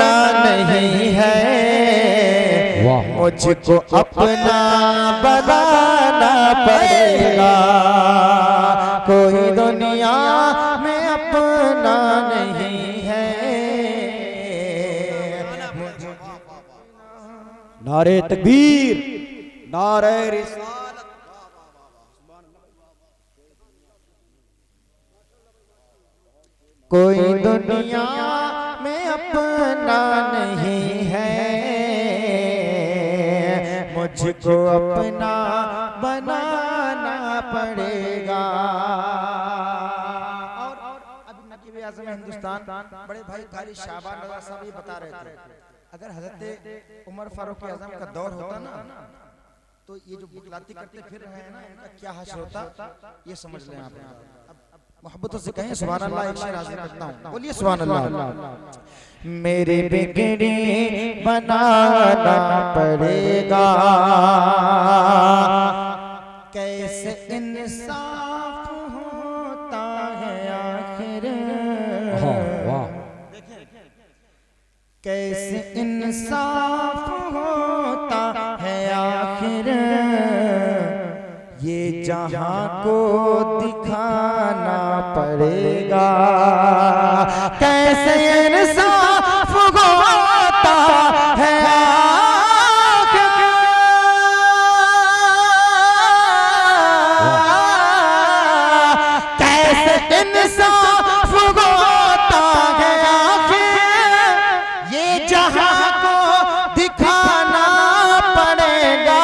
अपना नहीं है, मुझको अपना बनाना पड़ेगा। कोई दुनिया में अपना नहीं है। नारे तकबीर, नारे रिसालत। कोई दुनिया में अपना नहीं है, मुझको अपना बनाना पड़ेगा। और अभी नकीब आज़म हिंदुस्तान बड़े भाई खाली शाबान रज़ा साहब ये बता रहे थे, अगर हज़रत उमर फारूक आज़म का दौर होता ना तो ये जो बुकलाती करते फिर रहे हैं ना, इनका क्या हश्र होता ये समझ लें आप। मोहब्बतों से कहें सुभान अल्लाह। एक शेर हाजिर करता हूं, बोलिए सुभान अल्लाह। मेरे बिगड़ी बनाना पड़ेगा, कैसे इंसाफ होता है आखिर, कैसे इंसाफ होता है आखिर, ये जहां को दिखाना पड़ेगा। कैसे इंसाफ होता है आखिर, कैसे इंसाफ होता है आखिर, ये जहां को दिखाना पड़ेगा।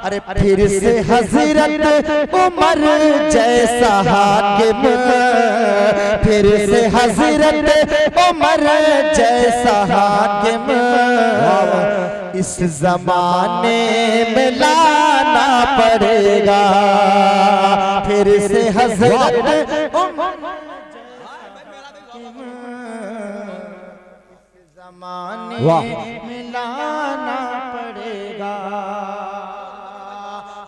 अरे फिर से हजरत उमर जैसा हाकिम, फिर से हजरत उमर जैसा हाकिम इस जमाने में लाना पड़ेगा। फिर से हजरत उमर जमाने में लाना पड़ेगा।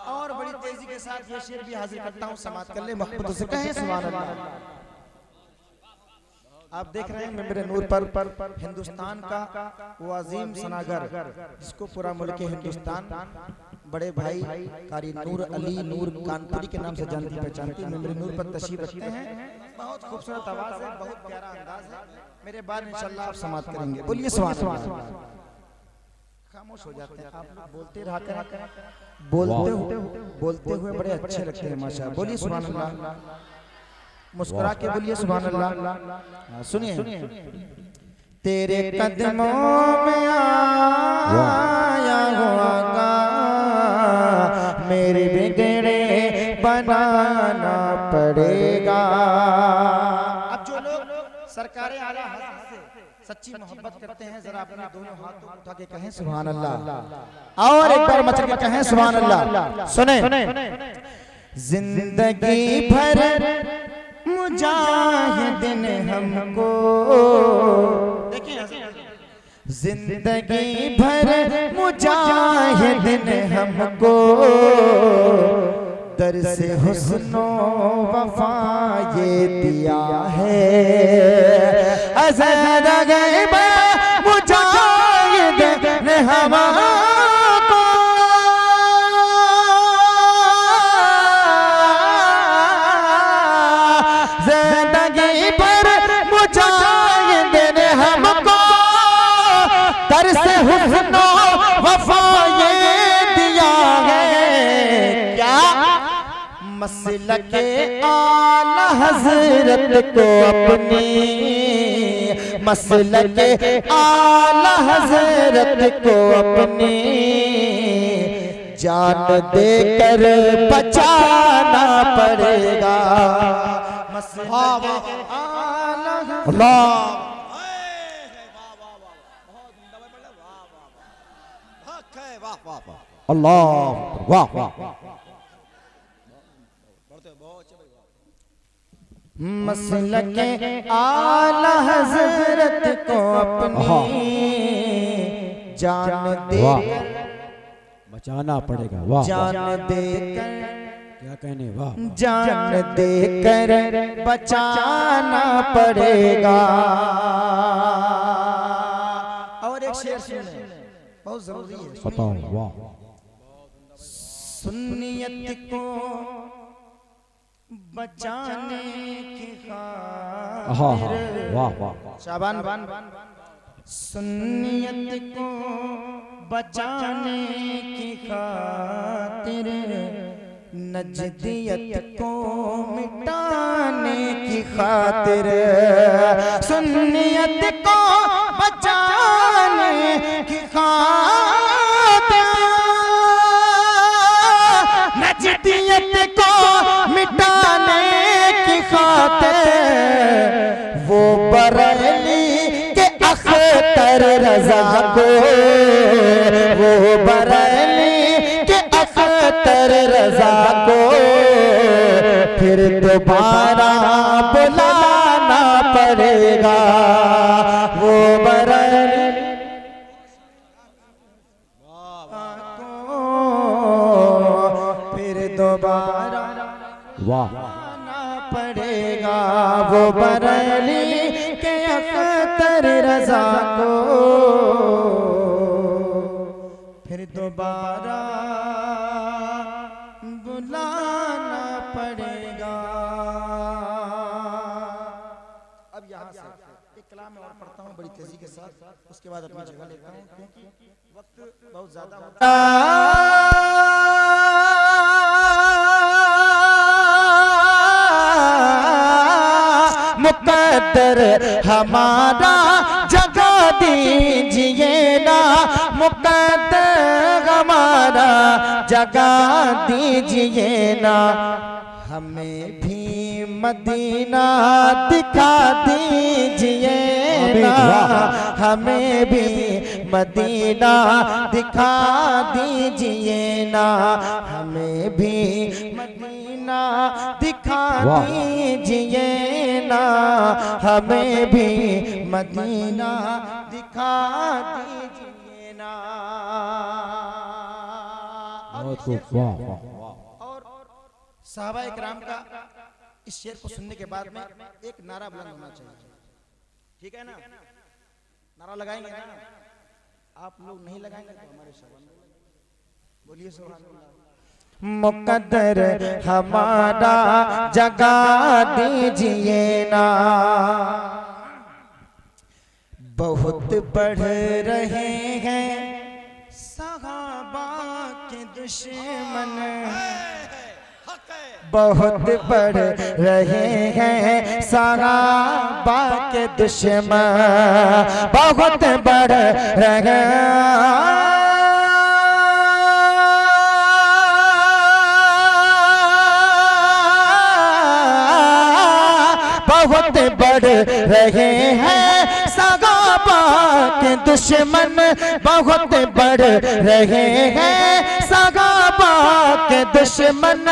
और बड़ी तेजी के साथ ये शेर भी हाजिर करता हूँ, समाप्त कर ले मोहब्बतों से कहें सुभान अल्लाह। आप देख रहे हैं मेरे नूर पर हिंदुस्तान का वो अजीम सनागर जिसको पूरा मुल्क हिंदुस्तान बड़े भाई कारी नूर अली नूर कानपुरी के नाम से जानती पहचानती मेरे नूर पर तशरीफ रखते हैं। बहुत खूबसूरत आवाज है, बहुत प्यारा अंदाज है। मेरे बाद इंशाल्लाह आप समाप्त करेंगे, बोलिए सुभान अल्लाह। खामोश हो जाते हैं आप लोग, बोलते रहा करें, बोलते हुए बड़े अच्छे लगते हैं माशाअल्लाह। बोलिए सुभान अल्लाह, मुस्कुरा के बोलिए सुभान अल्लाह। सुनिए, तेरे कदमों में आया हुआ मेरे बिगड़े बनाना पड़ेगा। अब जो लोग सरकारे आला हज़रत से सच्ची मोहब्बत करते हैं जरा अपने दोनों हाथों उठा के कहें सुभान अल्लाह, और एक बार मच के कहें सुभान अल्लाह। सुने, जिंदगी भर मुजाहिदीन हमको, देखिए जिंदगी भर मुजाहिदीन हमको दर से हुस्नो वफा ये दिया है। अज़द गैब मुजाहिदीन हमको जिंदगी भर मुजाहिदीन हमको दर से हुस्नो वफा ये दिया है। क्या मसलके आला हज़रत को अपनी, मसलके आला हज़रत को अपनी जान देकर बचाना पड़ेगा। मसलके आला अल्लाह अल्लाह वाह वाह। मसलके आला हज़रत को अपनी जान देकर बचाना पड़ेगा। वाह, जान देकर क्या कहने, वाह, जान देकर बचाना पड़ेगा। शेर सुने, बहुत जरूरी है। बताओ वाह सुन्नियत को बचाने की हाँ हाँ खातिर, वाह वाह शाबान, सुन्नियत को बचाने की खातिर, नजदियत को मिटाने की खातिर, सुन्नियत को बचाने की खातिर, नजदियत को मिटाने की खातिर, वो बरेली के अख्तर रजा को, वो बरेली के अख्तर रजा को फिर दोबारा बुलाना पड़ेगा। वो बरेली को फिर दोबारा वाह बुलाना पड़ेगा। वो बरेली के अख्तर रजा को फिर दोबारा बुलाना पड़ेगा। अब यहाँ से एक कलाम में और पढ़ता हूँ बड़ी तेजी के साथ, उसके बाद अपनी जगह लेता हूँ क्योंकि वक्त बहुत ज्यादा होता है। मुकद्दर हमारा जगा दीजिए ना, मुकद्दर हमारा जगा दीजिए ना, हमें भी मदीना दिखा दीजिए ना, हमें भी मदीना दिखा दीजिए ना, हमें भी मदीना दिखा दीजिए ना, हमें भी मदीना दिखा दीजिए ना। बहुत खूब वाह वाह और साहबा इकराम का इस शेर को सुनने के बाद में एक नारा बुलंद होना चाहिए, ठीक है ना? नारा लगाएंगे ना? आप लोग नहीं लगाएंगे तो हमारे शबान बोलिए सुभान अल्लाह। मुकद्दर हमारा जगा दीजिए ना, बहुत बढ़ रहे हैं सहाबा के दुश्मन, बहुत बढ़ रहे हैं सहाबा के दुश्मन, बहुत बढ़ रहे बहुत बढ़ रहे हैं सहाबा के दुश्मन, बहुत बढ़ रहे हैं सहाबा के दुश्मन,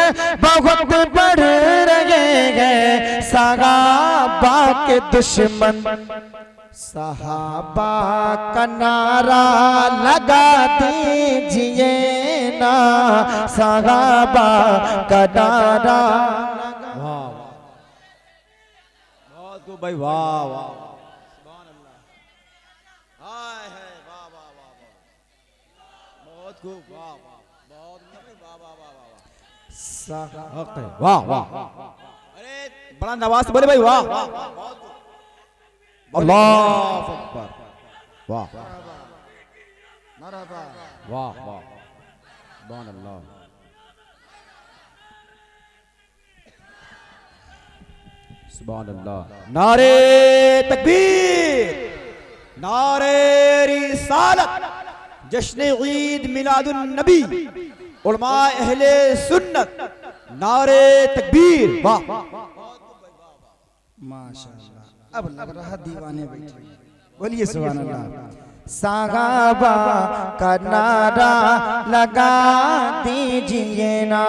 बहुत बढ़ रहे हैं सहाबा के दुश्मन। सहाबा का नारा लगा दीजिए ना, सहाबा का नारा भाई वाह वाह सुभान अल्लाह, हाय है वाह वाह वाह वाह, बहुत खूब वाह वाह, बहुत वाह वाह वाह वाह वाह, वाह वाह अरे बड़ा नवाज से बोले भाई वाह वाह वाह, बहुत अल्लाह अकबर वाह मरहबा वाह वाह सुभान अल्लाह सुभान अल्लाह। नारे तकबीर, नारे रिसालत, जश्न ईद मिलादुन नबी, उलमा अहले सुन्नत, नारे तकबीर वाह माशाअल्लाह। अब लग रहा दीवाने बैठे, बोलिए सुभान अल्लाह। सहाबा का नारा लगा दीजिए ना,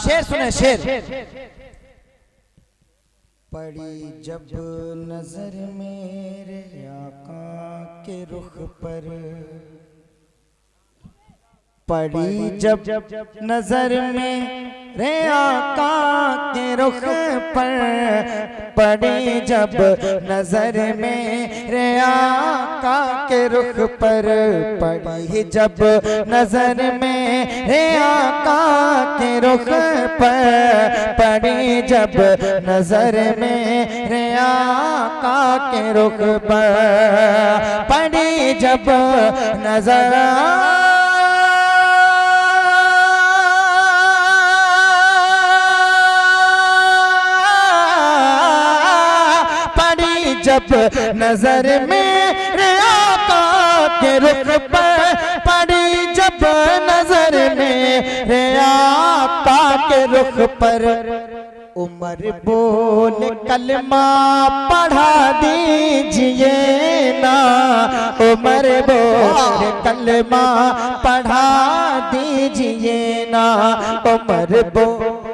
शेर सुने शेर। पड़ी जब नजर मेरे आका के रुख पर, पड़ी जब नजर में रे आका के रुख पर, पड़ी जब नजर में रे आका के रुख पर, पड़ी जब नजर में रे आका के रुख पर, पड़ी जब नजर में रे आका के रुख पर, पड़ी जब नजर जब नजर में रे आका के रुख पर, पड़ी जब नजर में रे आका के रुख पर, उमर बोल कलमा पढ़ा दीजिए ना, उमर बोल कलमा पढ़ा दीजिए ना, उमर बोल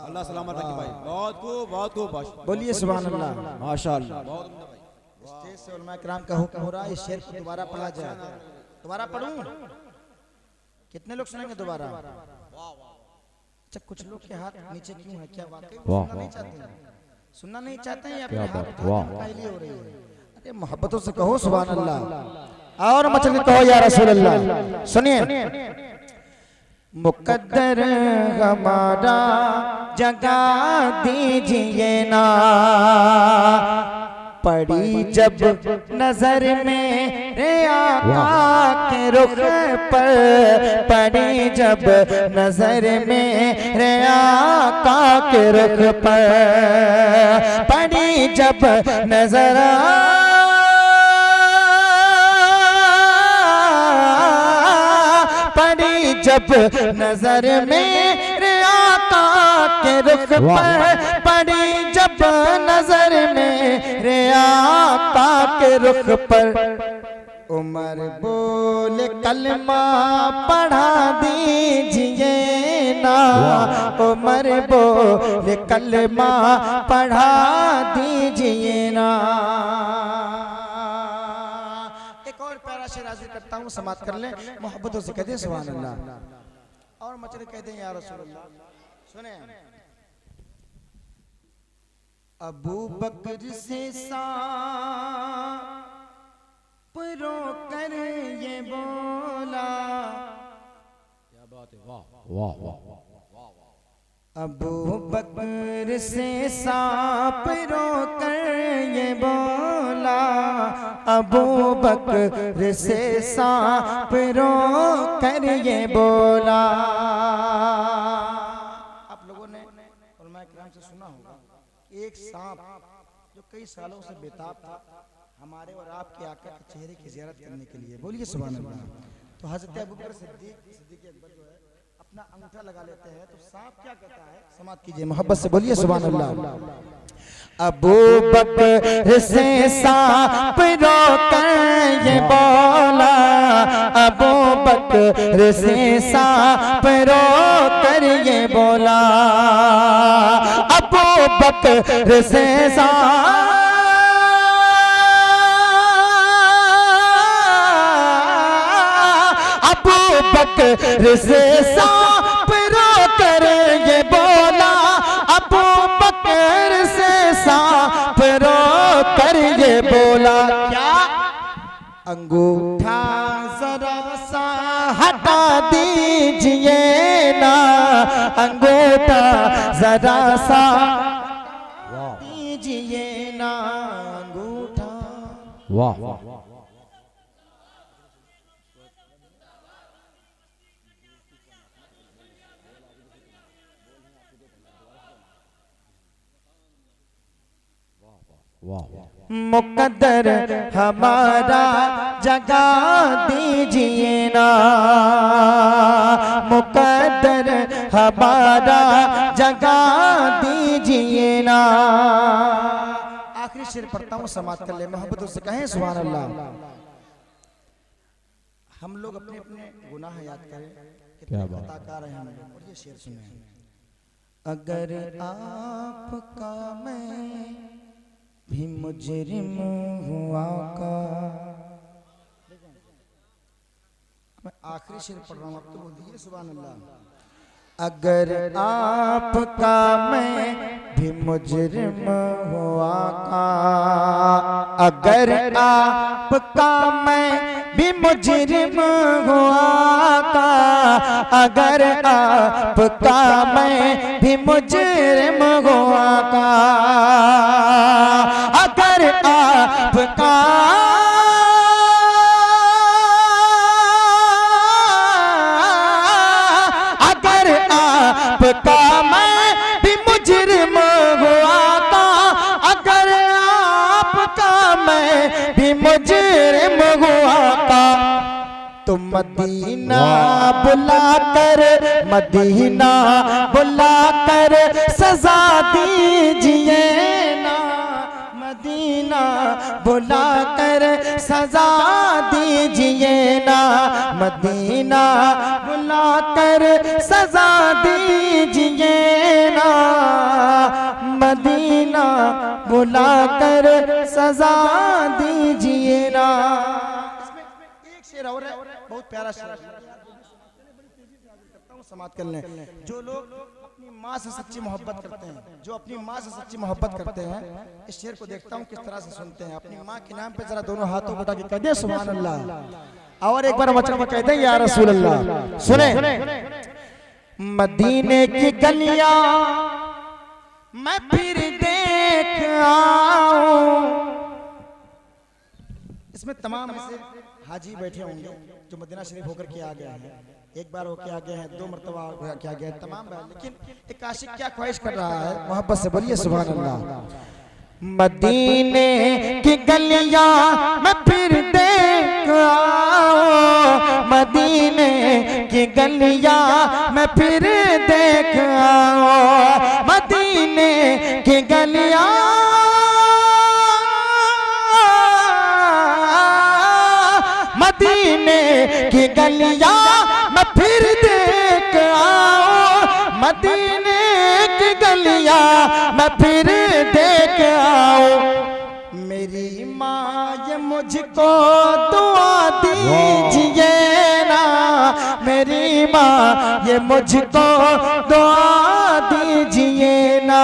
अल्लाह सलामत रखे भाई। बहुत खूब बोलिए सुभान अल्लाह। माशाअल्लाह। स्टेज से उलमा किराम का हुक्म हो रहा है, इस शेर को दोबारा पढ़ा जाए। दोबारा पढ़ूं? कितने लोग सुनेंगे दोबारा? अच्छा, कुछ लोग के हाथ नीचे क्यों है? क्या वाकई सुनना नहीं चाहते हैं? सुनना नहीं चाहते हैं या अपने हाथ कायली हो रही है? अरे मोहब्बतों से कहो सुभान अल्लाह और मचल के कहो या रसूल अल्लाह। सुनिए, मुकद्दर हमारा जगा दीजिए ना, पड़ी जब नजर में रे आका के रुख पर, पड़ी जब नजर में रे आका के रुख पर, पड़ी जब नजर जब नजर में रे आका के रुख पर, पड़ी जब नजर में रे आका के रुख पर, उमर बोले कलमा पढ़ा दीजिए ना, उमर बोले कलमा पढ़ा दीजिए ना। हाजिर करता हूँ, समाप्त कर ले, मोहब्बतों से कहते सुभान अल्लाह और मचले कहते हैं या रसूल अल्लाह। सुने, अबू बकर से सांप रोकर ये बोला, क्या बात है, वाह वाह वाह। अबू बकर से सांप रोकर ये बोला, अबू बकर से सांप रोकर ये बोला। आप लोगों ने उलमा किराम से सुना होगा, एक सांप जो कई सालों से बेताब था हमारे और आपके आका के चेहरे की ज़ियारत करने के लिए। बोलिए सुभान अल्लाह। तो हज़रत अबू बकर सिद्दीक अकबर जो है अपना अंगूठा लगा लेते हैं, तो सांप क्या कहता है? समाप्त कीजिए मोहब्बत से, बोलिए सुभान अल्लाह। अबू बकर से सांप रोकर ये बोला, अबू बकर से सांप रोकर ये बोला, अबू बकर से अबू बकर से सांप रोकर ये बोला, अबू बकर से सांप रोकर ये बोला, क्या अंगूठा जरा सा हटा दीजिए ना, अंगूठा जरा सा दीजिए ना, अंगूठा। वाह वाह। मुकद्दर हमारा जगा दीजिए ना, मुकद्दर हमारा जगा दीजिए ना। शेर पढ़ता हूँ, समाप्त कर ले, मोहब्बत से कहें सुभान अल्लाह। हम लोग अपने अपने गुनाह याद करें, कितने खताकार हैं हम लोग। और ये शेर सुने, अगर आपका मैं भी मुजरिम हुआ का, मैं आखिरी शेर पढ़ रहा हूँ, आप तो बोल दीजिए सुभान अल्लाह। अगर आपका मैं भी मुजरिम हुआ का, अगर आपका मैं भी मुजरिम हुआ का, अगर आपका मैं भी मुजरिम हुआ का, अगर आपका आपका मैं भी मुजरिम हुआ था, अगर आपका मैं भी मुजरिम हुआ था, तो मदीना बुलाकर, मदीना बुलाकर सजा दीजिए ना, मदीना बुलाकर सजा दीजिए ना, मदीना बुलाकर सजा दीजिए ना, मदीना बुलाकर सजा दीजिए ना। इसमें एक शेर और है, बहुत प्यारा शेर, समाप्त कर लें। जो लोग अपनी माँ से सच्ची मोहब्बत करते हैं, जो अपनी माँ से सच्ची मोहब्बत करते हैं, इस शेर को देखता हूँ किस तरह से सुनते हैं। अपनी माँ के नाम पे जरा दोनों हाथों को उठा के कह दे सुभान अल्लाह, और एक बार मचल में कह दे या रसूल अल्लाह। सुने, मदीने की गलियां मैं फिर देख आऊं। इसमें तमाम ऐसे हाजी बैठे होंगे जो मदीना शरीफ होकर के आ गए हैं, एक बार होके आ गए हैं, 2 मरतबा होके आ गए हैं, तमाम बार। लेकिन एक आशिक क्या ख्वाहिश कर रहा है, मोहब्बत से बोलिए सुभान अल्लाह। मदीने की गलियां मैं फिर देख आऊं, मदीने की गलियां मैं फिर देख आऊं, मदीने की गलियां, मदीने की गलियां मैं फिर देख आऊं, मदीने की गलियां मैं फिर देख आऊं। मेरी माँ ये मुझको दुआ दीजिए ना, मेरी माँ ये मुझको दुआ दीजिए ना,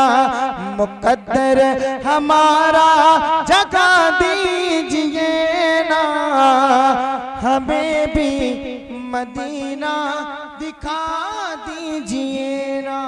मुकद्दर हमारा जगा दीजिए ना, हमें भी मदीना दिखा दीजिए ना।